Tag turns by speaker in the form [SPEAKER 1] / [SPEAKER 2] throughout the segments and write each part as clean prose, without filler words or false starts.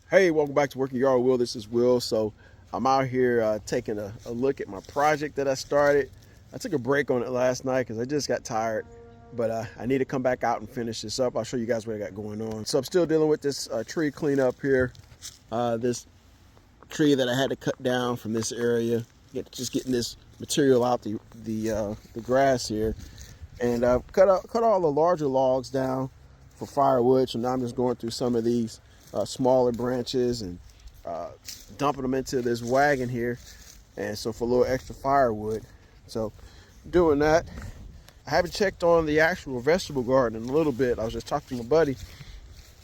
[SPEAKER 1] Hey, welcome back to Working Yard with Will. This is Will. So I'm out here taking a look at my project that I started. I took a break on it last night because I just got tired, but I need to come back out and finish this up. I'll show you guys what I got going on. So I'm still dealing with this tree cleanup here. This tree that I had to cut down from this area. Just getting this material out the grass here, and cut all the larger logs down for firewood. So now I'm just going through some of these smaller branches and dumping them into this wagon here, and so for a little extra firewood. So doing that. I haven't checked on the actual vegetable garden in a little bit. I was just talking to my buddy,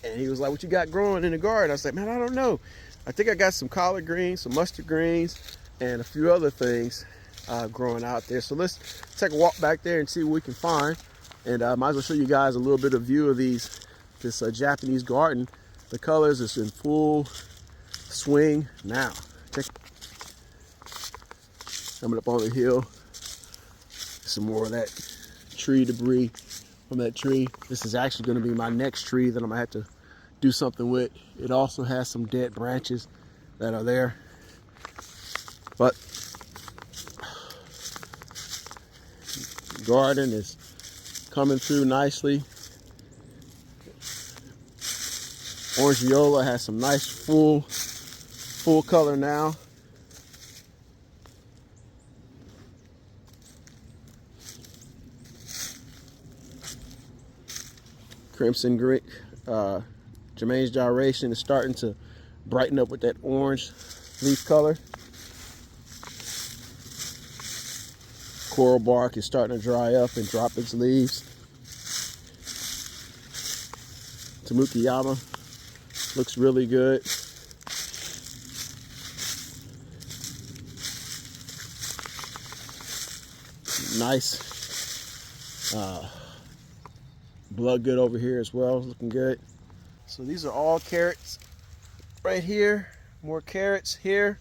[SPEAKER 1] and he was like, "What you got growing in the garden?" I was like, "Man, I don't know. I think I got some collard greens, some mustard greens, and a few other things growing out there." So let's take a walk back there and see what we can find. And I might as well show you guys a little bit of view of this Japanese garden. The colors is in full swing now. Check. Coming up on the hill. Some more of that tree debris from that tree. This is actually going to be my next tree that I'm going to have to do something with. It also has some dead branches that are there. But the garden is coming through nicely. Orange viola has some nice full color now. Crimson green, Jermaine's gyration is starting to brighten up with that orange leaf color. Coral bark is starting to dry up and drop its leaves. Tamukiyama looks really good. Nice. Blood good over here as well, looking good. So these are all carrots right here. More carrots here.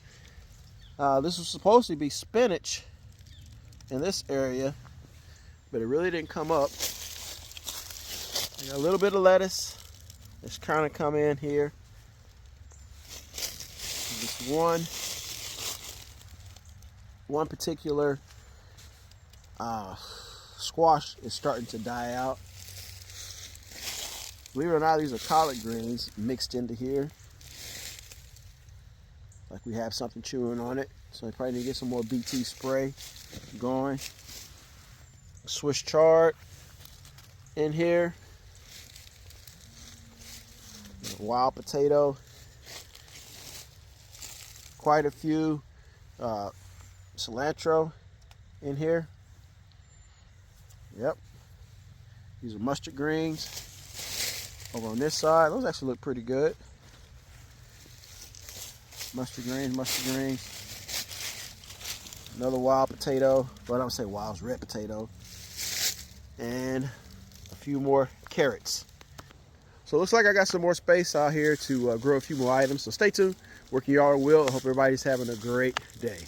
[SPEAKER 1] This was supposed to be spinach in this area, but it really didn't come up. I got a little bit of lettuce that's kind of come in here. This one particular squash is starting to die out. Believe it or not, these are collard greens mixed into here. Like we have something chewing on it. So I probably need to get some more BT spray going. Swiss chard in here. Wild potato. Quite a few cilantro in here. Yep. These are mustard greens. Over on this side, those actually look pretty good. Mustard greens. Another wild potato, but I don't say wild, it's red potato. And a few more carrots. So it looks like I got some more space out here to grow a few more items. So stay tuned. Working Yard with Will. I hope everybody's having a great day.